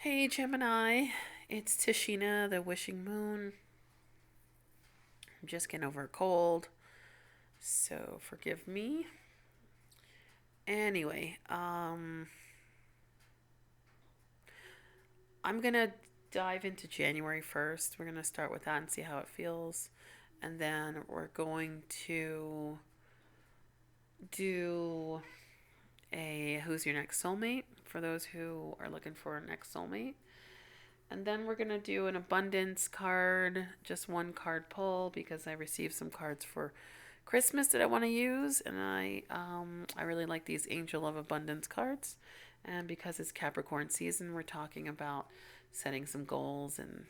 Hey Gemini, it's Tashina, the wishing moon. I'm just getting over a cold, so forgive me. Anyway, I'm gonna dive into January first. We're gonna start with that and see how it feels, and then we're going to do a Who's Your Next Soulmate for those who are looking for a next soulmate. And then we're going to do an abundance card, just one card pull because I received some cards for Christmas that I want to use, and I really like these Angel of Abundance cards. And because it's Capricorn season, we're talking about setting some goals and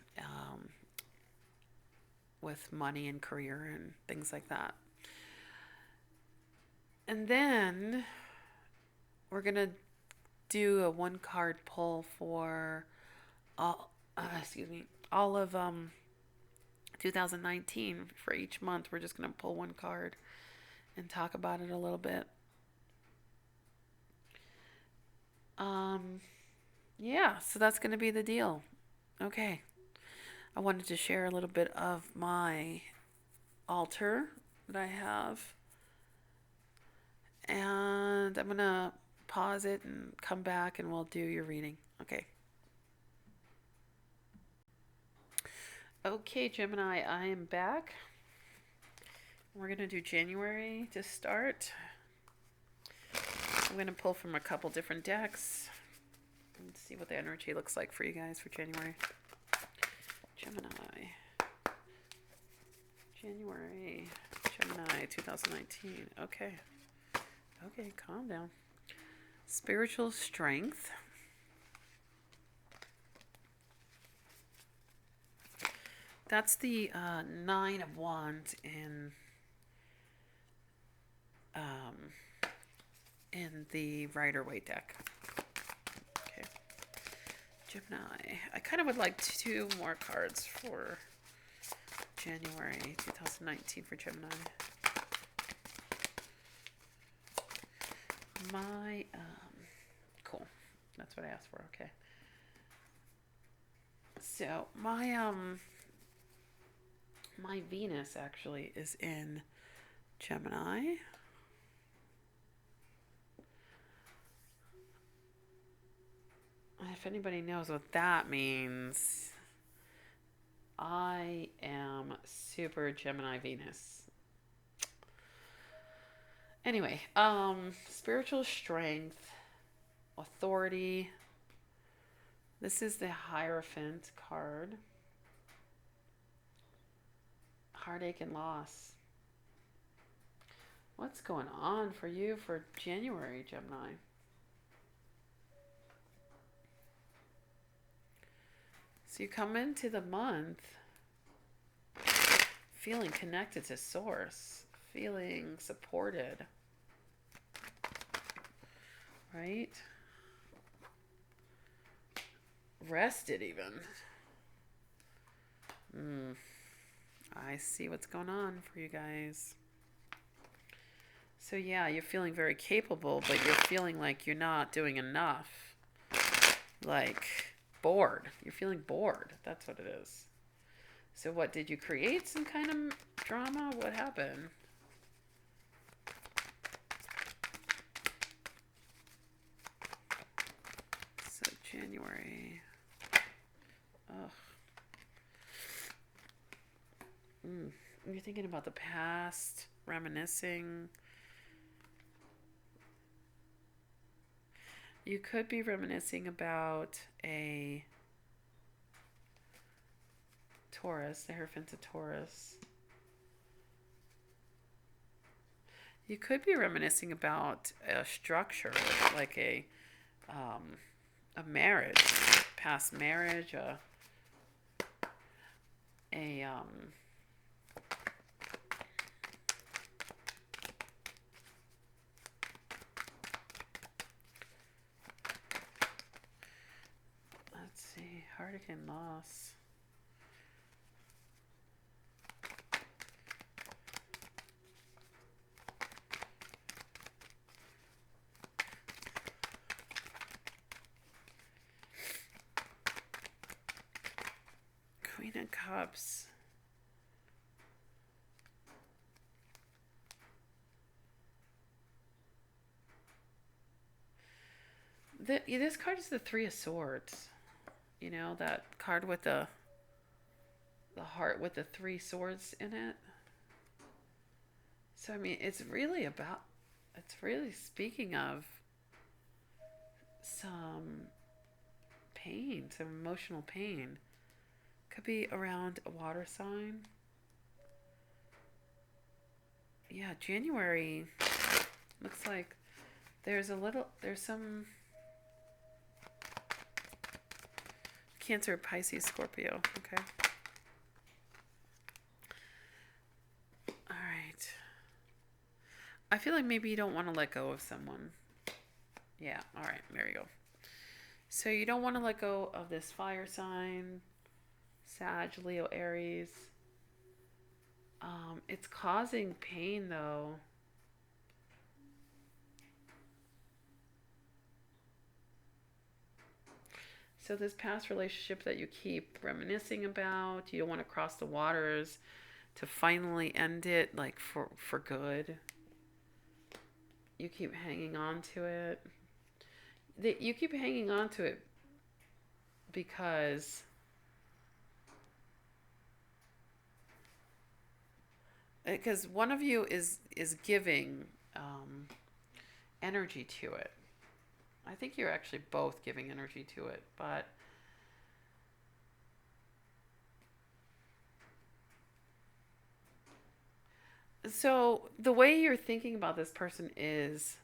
with money and career and things like that. And then we're going to do a one card pull for all of 2019 for each month. We're just going to pull one card and talk about it a little bit. Yeah, so that's going to be the deal. Okay. I wanted to share a little bit of my altar that I have. And I'm going to pause it and come back and we'll do your reading. Okay. Okay, Gemini, I am back. We're going to do January to start. I'm going to pull from a couple different decks and see what the energy looks like for you guys for January. Gemini 2019. Okay, calm down. Spiritual strength. That's the Nine of Wands in the Rider-Waite deck. Okay, Gemini. I kind of would like two more cards for January 2019 for Gemini. Cool. That's what I asked for. Okay. So my Venus actually is in Gemini. If anybody knows what that means, I am super Gemini Venus. Anyway, spiritual strength, authority. This is the Hierophant card. Heartache and loss. What's going on for you for January, Gemini? So you come into the month feeling connected to Source, feeling supported, right? Rested even. I see what's going on for you guys. So yeah, you're feeling very capable, but you're feeling like you're not doing enough. Like bored. You're feeling bored. That's what it is. So what, did you create some kind of drama? What happened? So January. Ugh. You're thinking about the past, reminiscing. You could be reminiscing about a Taurus, the Hierophant of Taurus. You could be reminiscing about a structure, like a marriage, past marriage, let's see, heartache and loss. Queen of Cups. This card is the Three of Swords. You know, that card with the heart with the three swords in it. So, I mean, it's really speaking of some pain, some emotional pain. Could be around a water sign. Yeah, January looks like there's some Cancer, Pisces, Scorpio. Okay. All right. I feel like maybe you don't want to let go of someone. Yeah. All right. There you go. So you don't want to let go of this fire sign, Sag, Leo, Aries. It's causing pain though. So this past relationship that you keep reminiscing about, you don't want to cross the waters to finally end it, like for good. You keep hanging on to it. You keep hanging on to it because one of you is giving energy to it. I think you're actually both giving energy to it, but so the way you're thinking about this person is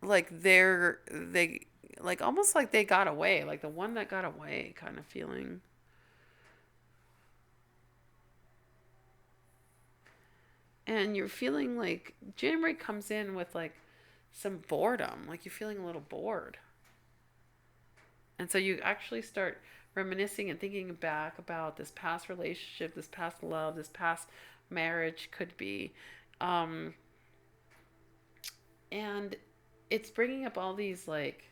like they like almost like they got away, like the one that got away kind of feeling. And you're feeling like January comes in with like some boredom, like you're feeling a little bored. And so you actually start reminiscing and thinking back about this past relationship, this past love, this past marriage could be. And it's bringing up all these like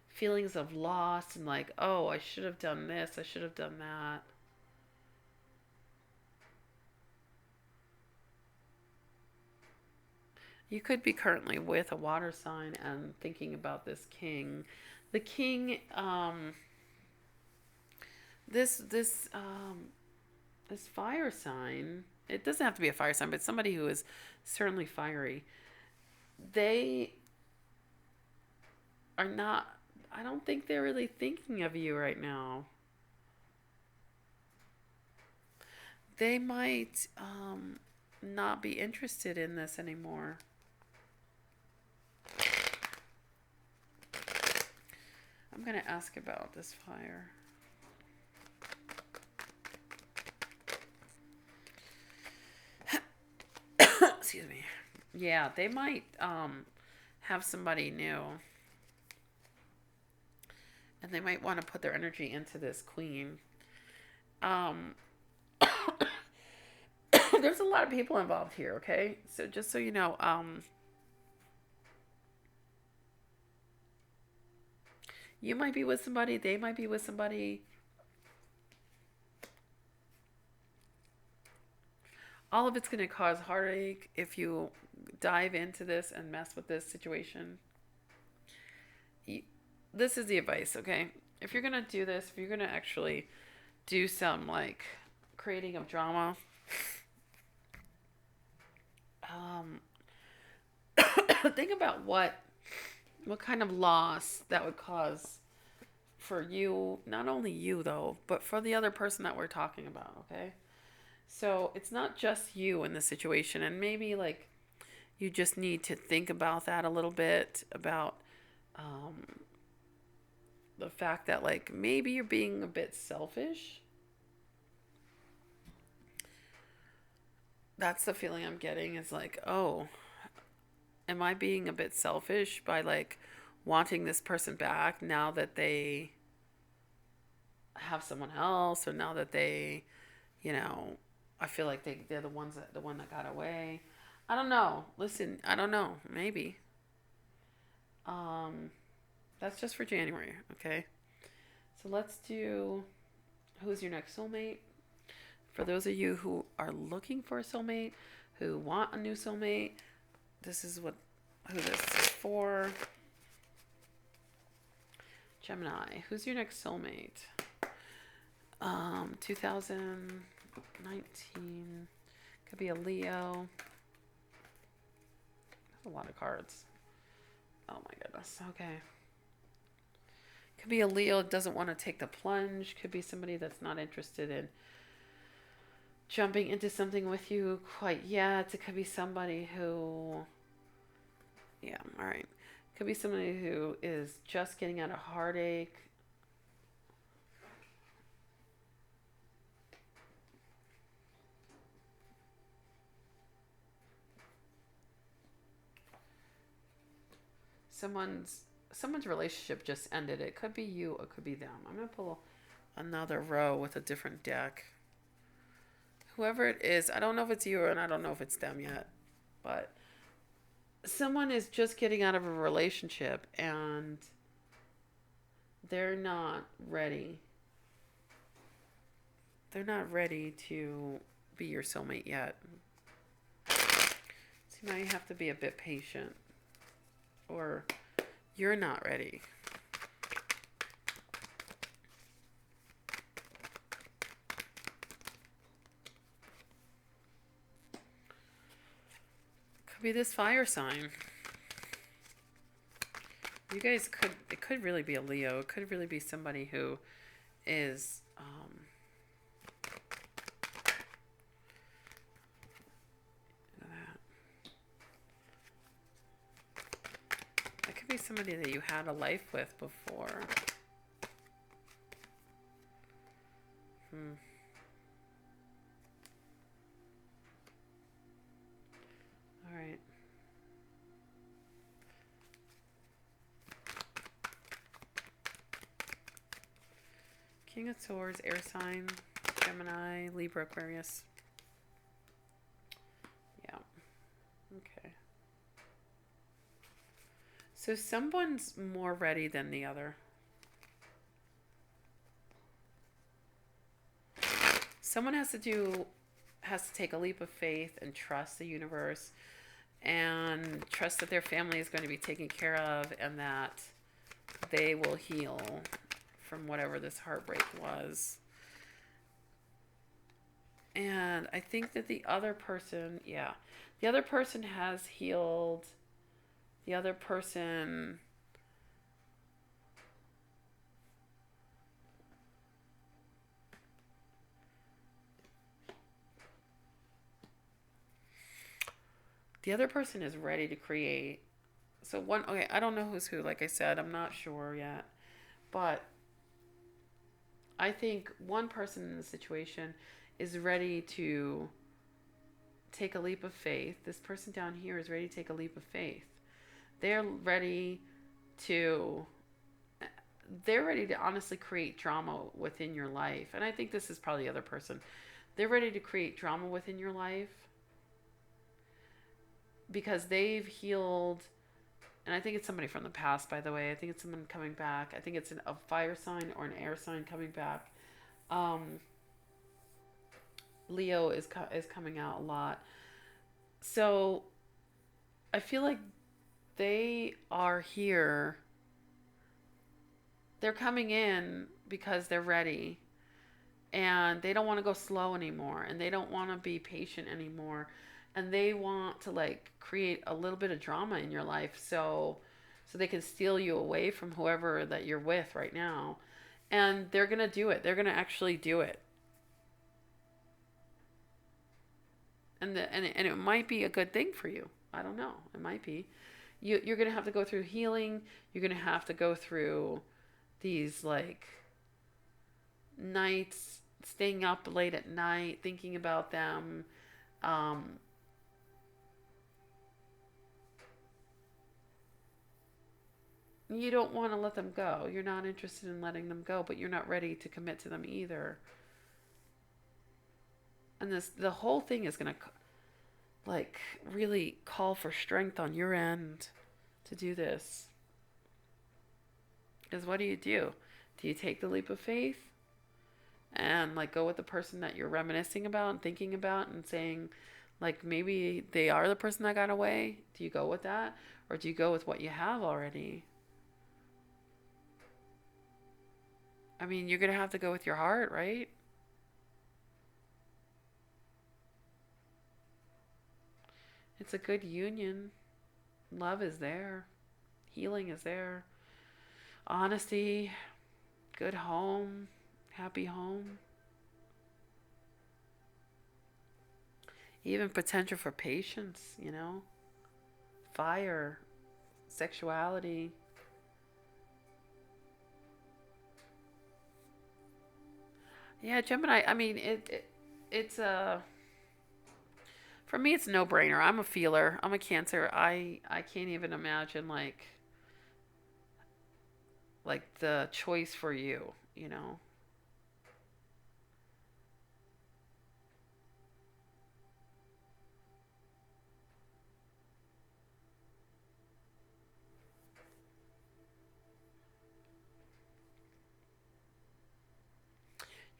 feelings of loss and like, oh, I should have done this, I should have done that. You could be currently with a water sign and thinking about this king. The king, this fire sign. It doesn't have to be a fire sign, but somebody who is certainly fiery. They are not. I don't think they're really thinking of you right now. They might not be interested in this anymore. I'm going to ask about this fire. Excuse me. Yeah, they might have somebody new. And they might want to put their energy into this queen. There's a lot of people involved here, okay? So just so you know, you might be with somebody, they might be with somebody. All of it's going to cause heartache if you dive into this and mess with this situation. This is the advice, okay? If you're going to do this, if you're going to actually do some like creating of drama, think about what kind of loss that would cause for you, not only you though, but for the other person that we're talking about, okay? So it's not just you in the situation, and maybe like you just need to think about that a little bit, about the fact that like maybe you're being a bit selfish. That's the feeling I'm getting, is like, oh, am I being a bit selfish by like wanting this person back now that they have someone else, or now that they, you know, I feel like they're the one that got away. I don't know. Listen, I don't know. Maybe. That's just for January, okay? So let's do Who's your next soulmate? For those of you who are looking for a soulmate, who want a new soulmate, this is who this is for. Gemini, who's your next soulmate? 2019. Could be a Leo. That's a lot of cards. Oh my goodness. Okay. Could be a Leo that doesn't want to take the plunge. Could be somebody that's not interested in jumping into something with you quite yet. It could be somebody who, yeah, all right. Could be somebody who is just getting out of heartache. Someone's relationship just ended. It could be you, it could be them. I'm going to pull another row with a different deck. Whoever it is, I don't know if it's you and I don't know if it's them yet, but someone is just getting out of a relationship and they're not ready. They're not ready to be your soulmate yet. So you might have to be a bit patient, or you're not ready. Could be this fire sign. You guys it could really be a Leo. It could really be somebody who is it could be somebody that you had a life with before. All right. King of Swords, air sign, Gemini, Libra, Aquarius. Yeah. Okay. So someone's more ready than the other. Someone has to take a leap of faith and trust the universe and trust that their family is going to be taken care of and that they will heal from whatever this heartbreak was. And I think that the other person has healed. The other person is ready to create. So I don't know who's who, like I said, I'm not sure yet. But I think one person in the situation is ready to take a leap of faith. This person down here is ready to take a leap of faith. They're ready to honestly create drama within your life. And I think this is probably the other person. They're ready to create drama within your life because they've healed. And I think it's somebody from the past, by the way. I think it's someone coming back. I think it's a fire sign or an air sign coming back. Leo is coming out a lot. So I feel like they are here. They're coming in because they're ready. And they don't want to go slow anymore. And they don't want to be patient anymore. And they want to create a little bit of drama in your life so they can steal you away from whoever that you're with right now. And they're going to do it. They're going to actually do it. And it might be a good thing for you. I don't know. It might be. You're going to have to go through healing. You're going to have to go through these nights, staying up late at night, thinking about them. You don't want to let them go. You're not interested in letting them go, but you're not ready to commit to them either. And the whole thing is going to really call for strength on your end to do this. Because what do? Do you take the leap of faith? and like go with the person that you're reminiscing about and thinking about and saying, like, maybe they are the person that got away. Do you go with that, or do you go with what you have already? I mean, you're gonna have to go with your heart, right? It's a good union. Love is there. Healing is there. Honesty, good home, happy home. Even potential for patience, fire, sexuality. Yeah, Gemini. I mean, it's a for me it's no brainer. I'm a feeler. I'm a Cancer. I can't even imagine like the choice for you.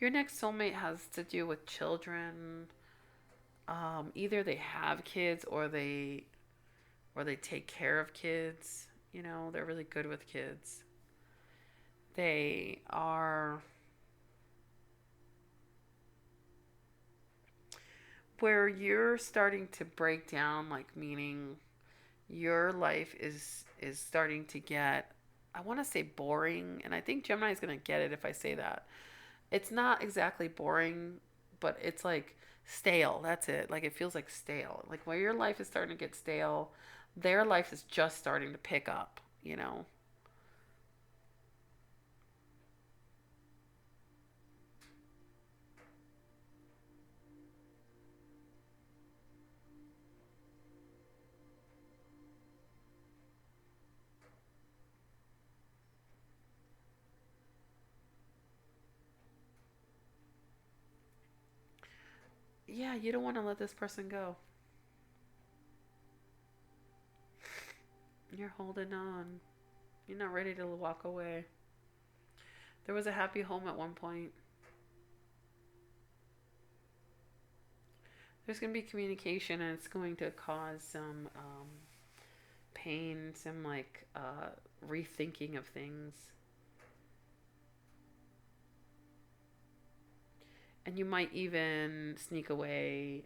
Your next soulmate has to do with children. Either they have kids or they take care of kids. They're really good with kids. They are where you're starting to break down, like, meaning your life is starting to get, I want to say, boring, and I think Gemini is going to get it if I say that. It's not exactly boring, but it's like stale. That's it. Like, it feels like stale. Like, where your life is starting to get stale, their life is just starting to pick up. Yeah, you don't want to let this person go. You're holding on. You're not ready to walk away. There was a happy home at one point. There's going to be communication, and it's going to cause some pain, some rethinking of things. And you might even sneak away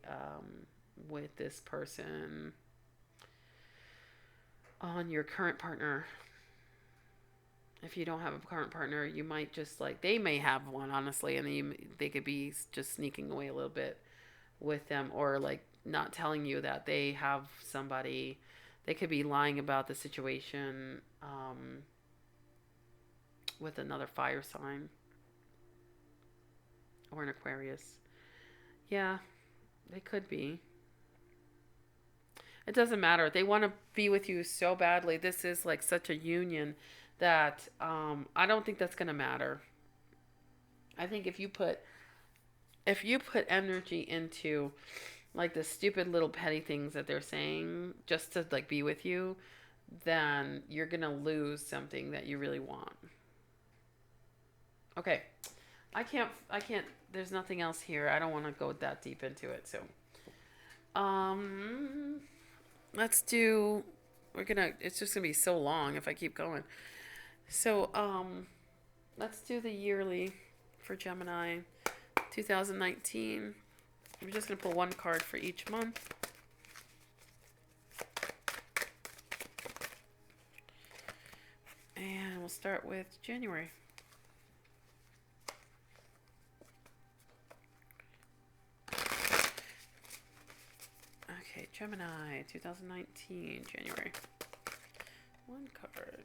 with this person on your current partner. If you don't have a current partner, you might just they may have one, honestly, and they could be just sneaking away a little bit with them, or not telling you that they have somebody. They could be lying about the situation with another fire sign or an Aquarius. Yeah, they could be. It doesn't matter. They want to be with you so badly. This is like such a union that I don't think that's going to matter. I think if you put energy into the stupid little petty things that they're saying just to be with you, then you're going to lose something that you really want. Okay. I can't there's nothing else here. I don't want to go that deep into it. So, um let's do it's just going to be so long if I keep going. So, let's do the yearly for Gemini 2019. I'm just going to pull one card for each month. And we'll start with January. Okay, Gemini 2019, January. One card.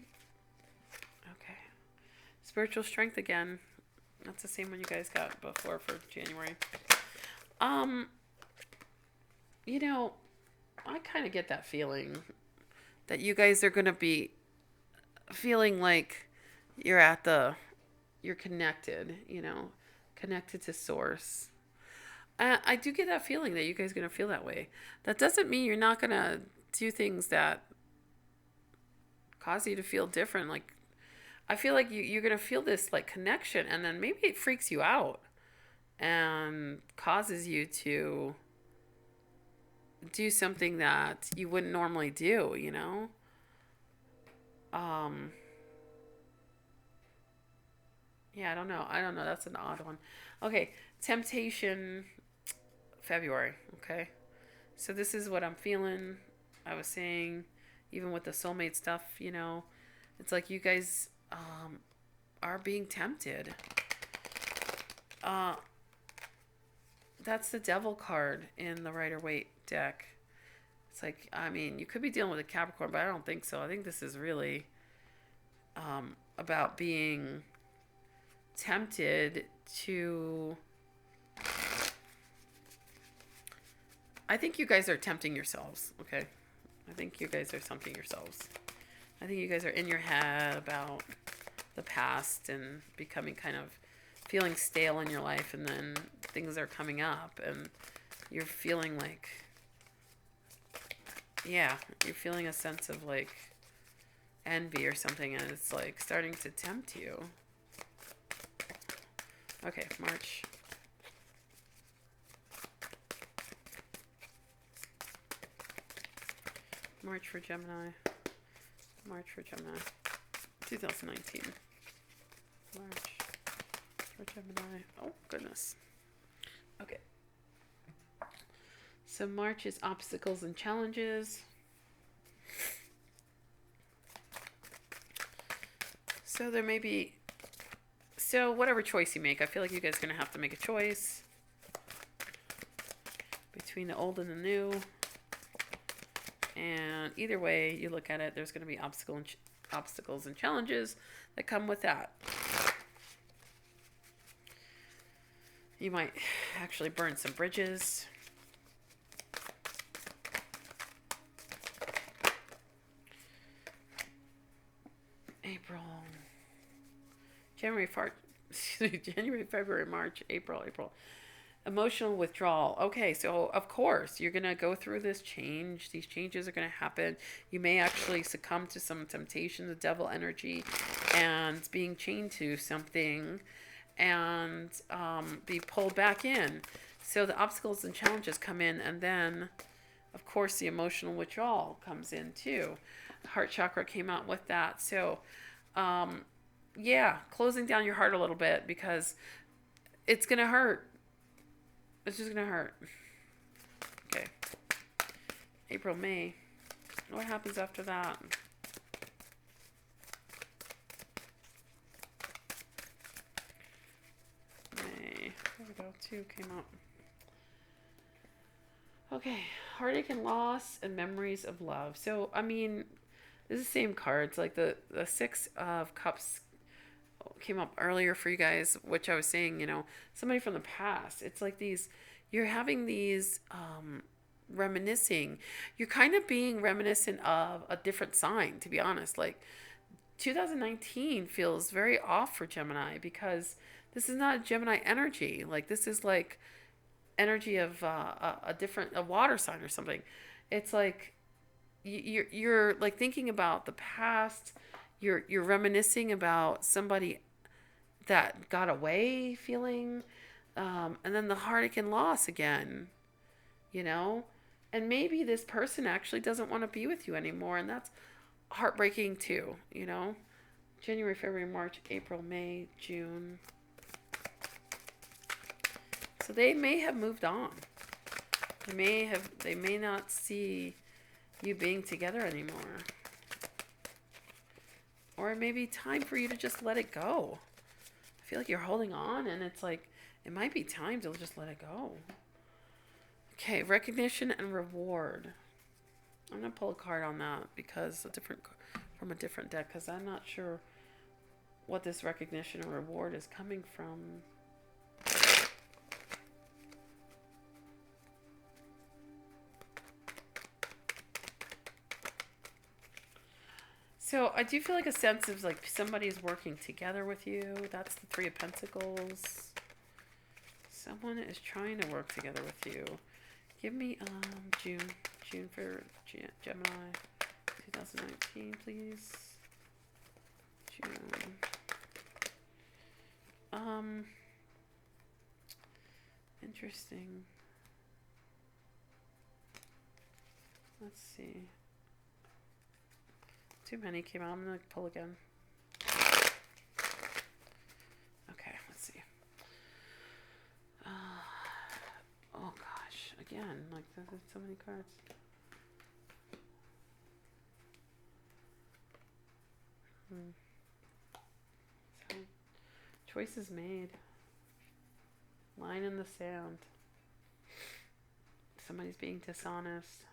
Okay. Spiritual strength again. That's the same one you guys got before for January. You know, I kind of get that feeling that you guys are going to be feeling like you're connected to source. I do get that feeling that you guys are going to feel that way. That doesn't mean you're not going to do things that cause you to feel different. I feel like you're going to feel this connection, and then maybe it freaks you out. and causes you to do something that you wouldn't normally do, you know? Um, yeah, I don't know. I don't know. That's an odd one. Okay, temptation, February. Okay, so this is what I'm feeling. I was saying, even with the soulmate stuff, you know, it's like you guys are being tempted. Uh, that's the devil card in the Rider-Waite deck. It's like, I mean, you could be dealing with a Capricorn, but I don't think so. I think this is really about being tempted to. I think you guys are tempting yourselves, okay? I think you guys are tempting yourselves. I think you guys are in your head about the past and becoming kind of feeling stale in your life, and then things are coming up and you're feeling like, yeah, you're feeling a sense of like envy or something, and it's like starting to tempt you. Okay, March. March for Gemini. March for Gemini. 2019. March for Gemini. Oh, goodness. Okay. So March is obstacles and challenges. So there may be... So whatever choice you make, I feel like you guys are going to have to make a choice between the old and the new. And either way you look at it, there's going to be obstacles and challenges that come with that. You might actually burn some bridges. April. January, February, March, April. Emotional withdrawal. Okay, so of course you're going to go through this change. These changes are going to happen. You may actually succumb to some temptation, the devil energy, and being chained to something, and be pulled back in. So the obstacles and challenges come in, and then of course the emotional withdrawal comes in too. Heart chakra came out with that. So yeah, closing down your heart a little bit, because it's going to hurt. It's just going to hurt. Okay. April, May. What happens after that? May. There we go. 2 came up. Okay. Heartache and loss and memories of love. So, I mean, this is the same cards. Like the 6 of Cups came up earlier for you guys, which I was saying, you know, somebody from the past. It's like these, you're having these reminiscing. You're kind of being reminiscent of a different sign, to be honest. Like 2019 feels very off for Gemini, because this is not Gemini energy. Like this is like energy of a water sign or something. It's like you're like thinking about the past. You're reminiscing about somebody that got away feeling, and then the heartache and loss again, you know, and maybe this person actually doesn't want to be with you anymore, and that's heartbreaking too, you know. January, February, March, April, May, June. So they may have moved on. They may not see you being together anymore. Or it may be time for you to just let it go. I feel like you're holding on, and it's like, it might be time to just let it go. Okay, recognition and reward. I'm going to pull a card on that, because from a different deck, because I'm not sure what this recognition or reward is coming from. So I do feel like a sense of like somebody's working together with you. That's the 3 of Pentacles. Someone is trying to work together with you. Give me June for Gemini 2019, please. June. Interesting. Let's see. Too many came out. I'm going to pull again. Okay, let's see. Oh gosh, again, like there's so many cards. So, choices made. Line in the sand. Somebody's being dishonest.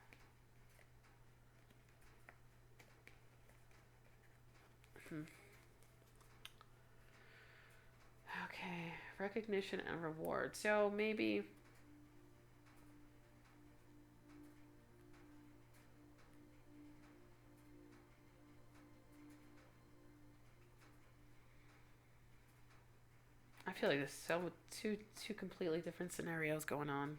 Okay, recognition and reward. So maybe I feel like there's two completely different scenarios going on.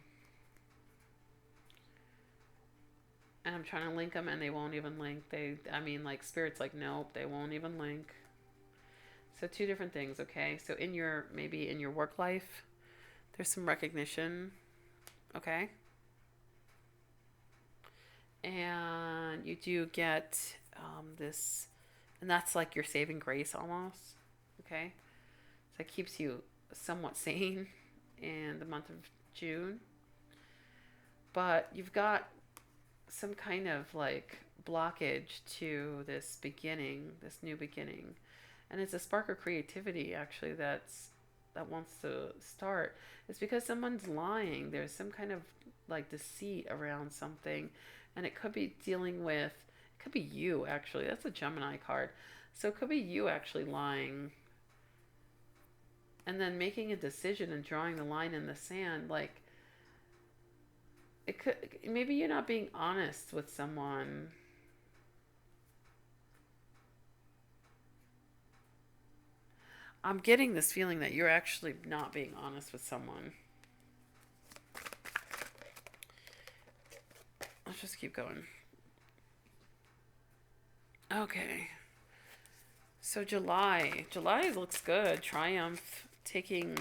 And I'm trying to link them and they won't even link. Like spirit's like, nope, they won't even link. So two different things, okay? So maybe in your work life, there's some recognition, okay? And you do get this, and that's like your saving grace almost, okay? So it keeps you somewhat sane in the month of June. But you've got some kind of like blockage to this new beginning. And it's a spark of creativity actually that wants to start. It's because someone's lying. There's some kind of like deceit around something. And it could be it could be you actually. That's a Gemini card. So it could be you actually lying. And then making a decision and drawing the line in the sand. Like, maybe you're not being honest with someone. I'm getting this feeling that you're actually not being honest with someone. Let's just keep going. Okay. So July looks good. Triumph, taking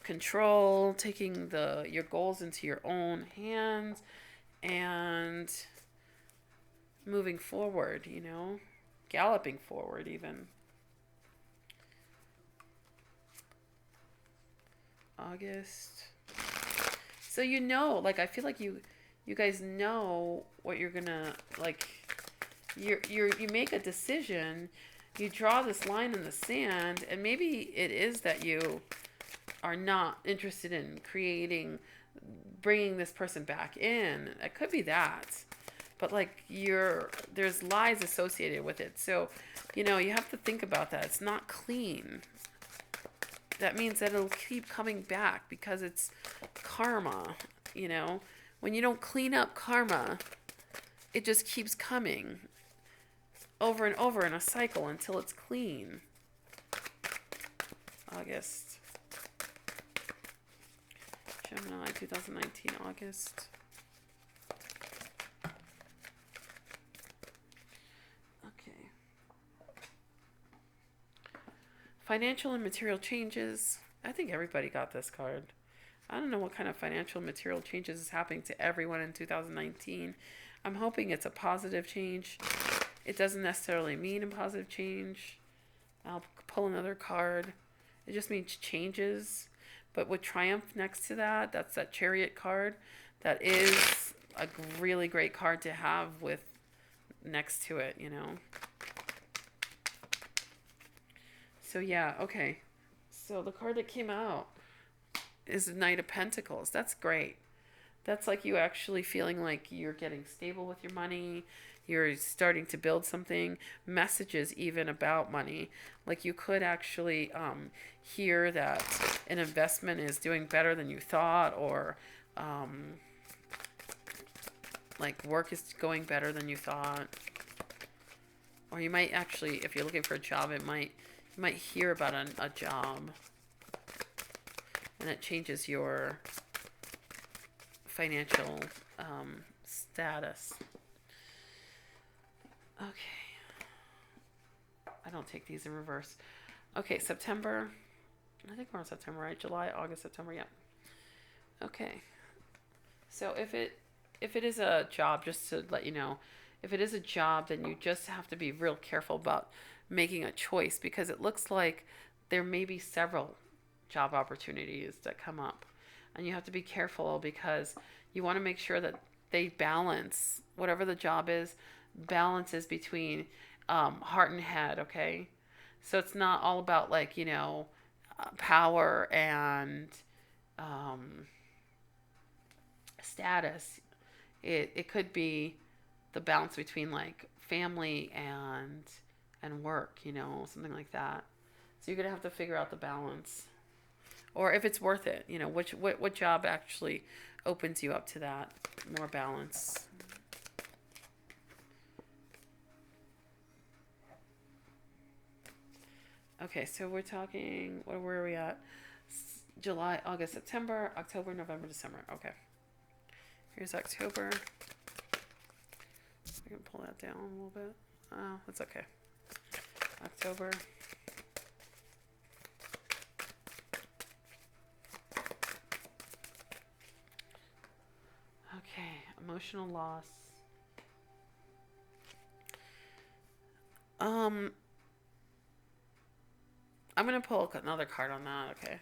control, taking your goals into your own hands and moving forward, galloping forward even. August. So I feel like you guys know what you're gonna like. You make a decision, you draw this line in the sand, and maybe it is that you are not interested in bringing this person back in. It could be that, but like there's lies associated with it. So, you have to think about that. It's not clean. That means that it'll keep coming back because it's karma, When you don't clean up karma, it just keeps coming over and over in a cycle until it's clean. August. Gemini, 2019, August. Okay. Financial and material changes. I think everybody got this card. I don't know what kind of financial and material changes is happening to everyone in 2019. I'm hoping it's a positive change. It doesn't necessarily mean a positive change. I'll pull another card. It just means changes. But with Triumph next to that, that's that Chariot card. That is a really great card to have with next to it, So yeah, okay. So the card that came out is the Knight of Pentacles. That's great. That's like you actually feeling like you're getting stable with your money. You're starting to build something. Messages even about money. Like you could actually hear that an investment is doing better than you thought, or like work is going better than you thought. Or you might actually, if you're looking for a job, you might hear about a job. And it changes your financial status. Okay. I don't take these in reverse. Okay, September. I think we're on September, right? July, August, September, yeah. Okay. So if it is a job, just to let you know, if it is a job, then you just have to be real careful about making a choice, because it looks like there may be several job opportunities that come up, and you have to be careful because you want to make sure that they balance whatever the job is, balances between heart and head. Okay, so it's not all about like power and um, status. It could be the balance between like family and work, something like that. So you're gonna have to figure out the balance, or if it's worth it. What job actually opens you up to that more balance. Okay, so we're talking. Where are we at? July, August, September, October, November, December. Okay, here's October. I can pull that down a little bit. Oh, that's okay. October. Okay, emotional loss. I'm gonna pull another card on that. Okay,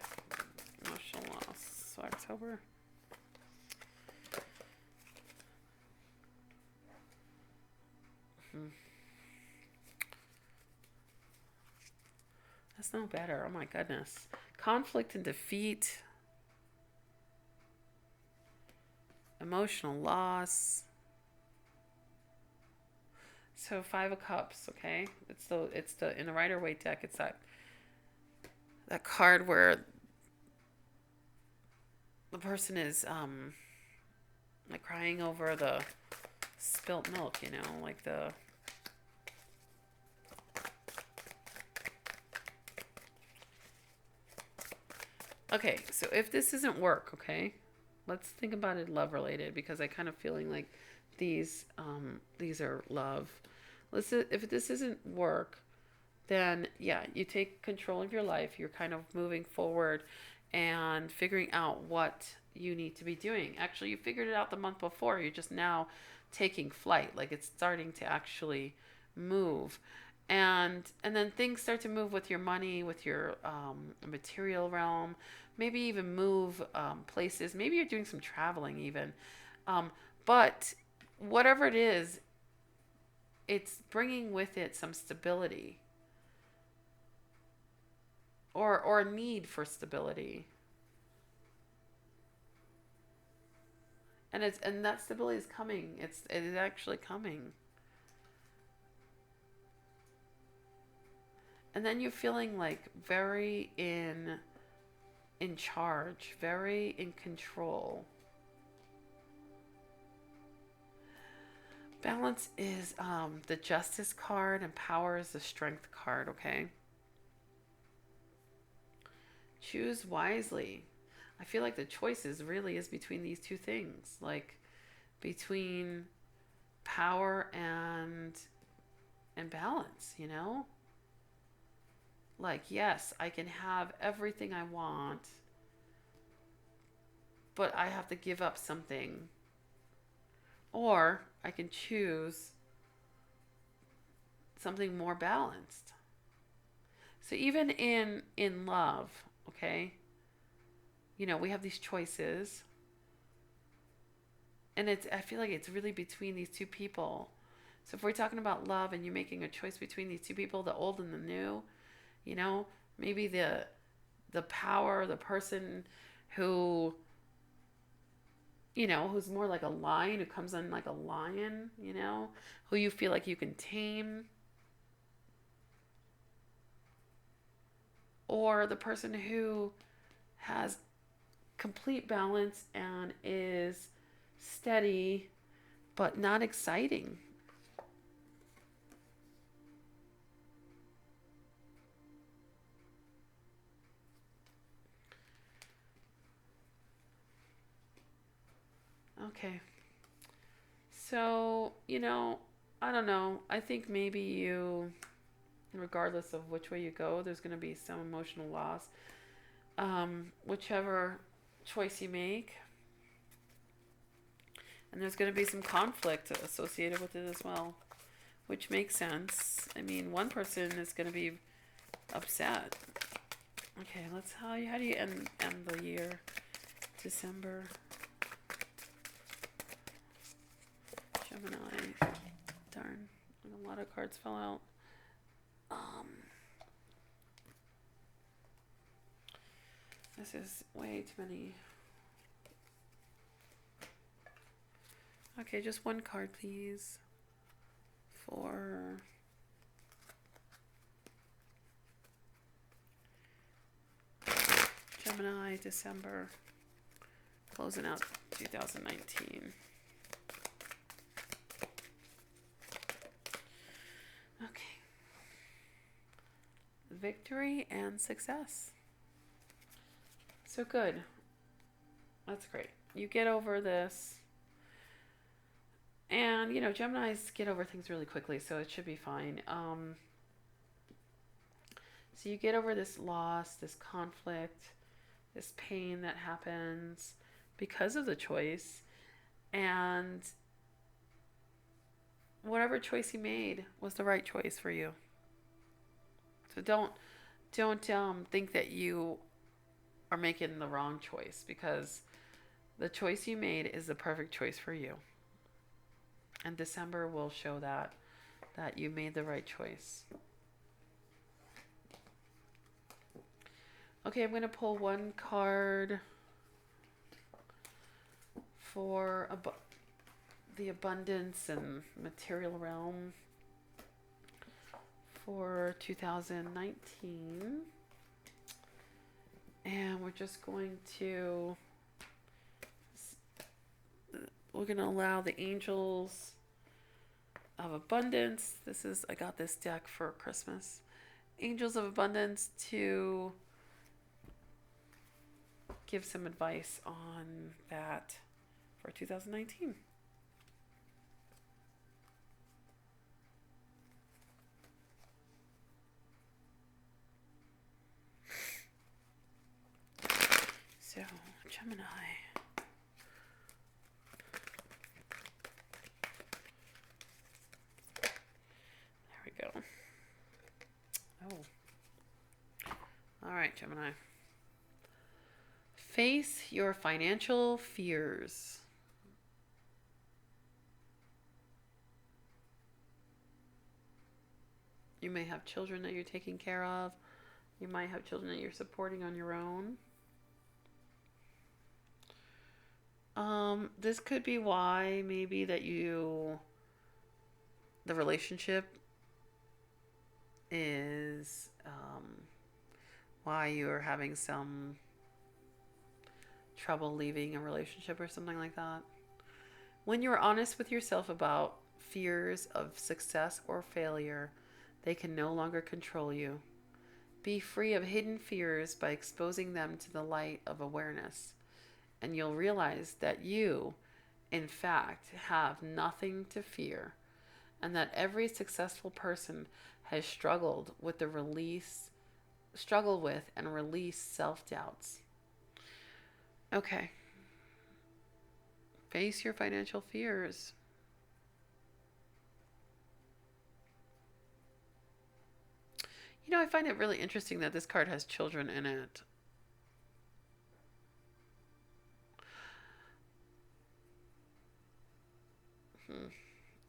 emotional loss. So October. That's no better. Oh my goodness. Conflict and defeat. Emotional loss. So 5 of Cups, okay? It's the in the Rider-Waite deck, it's that card where the person is like crying over the spilt milk, like the Okay, so if this isn't work, okay? Let's think about it love related, because I kind of feeling like these are love. If this isn't work, then yeah, you take control of your life. You're kind of moving forward and figuring out what you need to be doing. Actually, you figured it out the month before. You're just now taking flight. Like it's starting to actually move. And then things start to move with your money, with your material realm. Maybe even move places. Maybe you're doing some traveling even. But whatever it is, it's bringing with it some stability, or a need for stability. And that stability is coming. It is actually coming. And then you're feeling like very in charge, very in control. Balance is the Justice card, and Power is the Strength card. Okay, choose wisely. I feel like the choices really is between these two things, like between power and balance. Like, yes, I can have everything I want, but I have to give up something. Or I can choose something more balanced. So even in love, okay? We have these choices. And I feel like it's really between these two people. So if we're talking about love and you're making a choice between these two people, the old and the new, maybe the power, the person who who's more like a lion, who comes in like a lion, who you feel like you can tame, or the person who has complete balance and is steady but not exciting. Okay. So, I don't know. I think maybe regardless of which way you go, there's going to be some emotional loss. Whichever choice you make, And there's going to be some conflict associated with it as well, which makes sense. I mean, one person is going to be upset. Okay, how do you end the year? December. Gemini. Darn. A lot of cards fell out. This is way too many. Okay, just one card, please. For Gemini, December, closing out 2019. Okay. Victory and success. So good. That's great. You get over this. And, you know, Geminis get over things really quickly, so it should be fine. So you get over this loss, this conflict, this pain that happens because of the choice. And whatever choice you made was the right choice for you. So don't think that you are making the wrong choice, because the choice you made is the perfect choice for you. And December will show that you made the right choice. Okay, I'm going to pull one card for the abundance and material realm for 2019. And we're just going to allow the angels of abundance. I got this deck for Christmas. Angels of abundance to give some advice on that for 2019. So, Gemini. There we go. Oh. All right, Gemini. Face your financial fears. You may have children that you're taking care of. You might have children that you're supporting on your own. This could be why maybe that the relationship is why you're having some trouble leaving a relationship or something like that. When you're honest with yourself about fears of success or failure, they can no longer control you. Be free of hidden fears by exposing them to the light of awareness, and you'll realize that you, in fact, have nothing to fear, and that every successful person has struggled with and release self-doubts. Okay. Face your financial fears. You know, I find it really interesting that this card has children in it.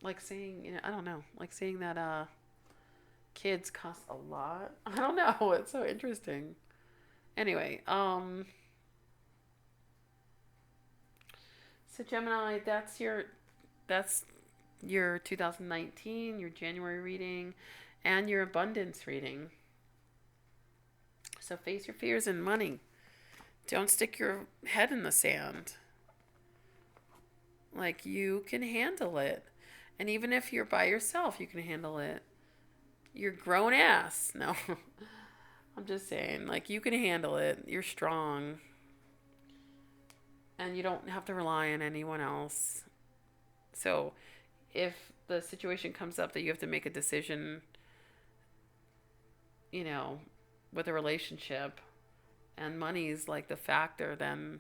Like saying, I don't know, like saying that kids cost a lot. I don't know. It's so interesting. Anyway, so Gemini, that's your 2019, your January reading, and your abundance reading. So face your fears and money. Don't stick your head in the sand. Like, you can handle it. And even if you're by yourself, you can handle it. You're grown ass. No. I'm just saying, like, you can handle it. You're strong. And you don't have to rely on anyone else. So if the situation comes up that you have to make a decision, with a relationship, and money's like the factor, then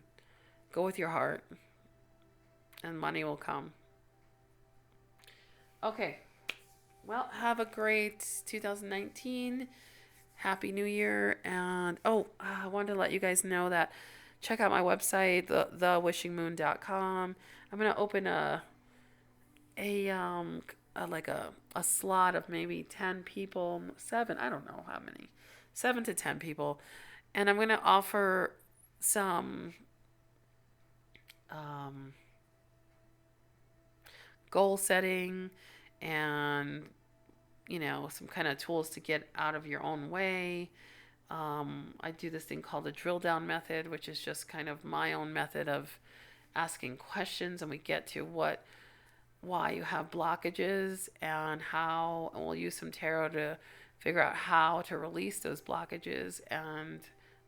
go with your heart. and money will come. Okay. Well, have a great 2019. Happy New Year. And I wanted to let you guys know that check out my website, thewishingmoon.com. I'm going to open a slot of maybe 10 people, 7, I don't know how many. 7 to 10 people. And I'm going to offer some goal setting and some kind of tools to get out of your own way. I do this thing called the drill down method, which is just kind of my own method of asking questions, and we get to why you have blockages and we'll use some tarot to figure out how to release those blockages and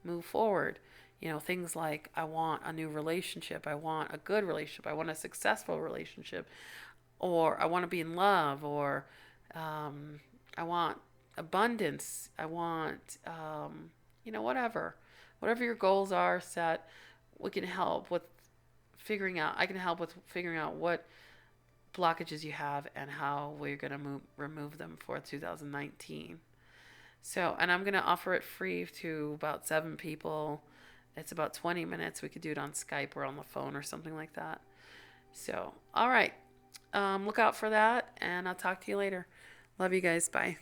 move forward. Things like, I want a new relationship, I want a good relationship, I want a successful relationship, or I want to be in love, or I want abundance, I want, whatever your goals are set. We can help with I can help with figuring out what blockages you have and how we're going to remove them for 2019. So, and I'm going to offer it free to about 7 people. It's about 20 minutes. We could do it on Skype or on the phone or something like that. So, all right. Look out for that, and I'll talk to you later. Love you guys. Bye.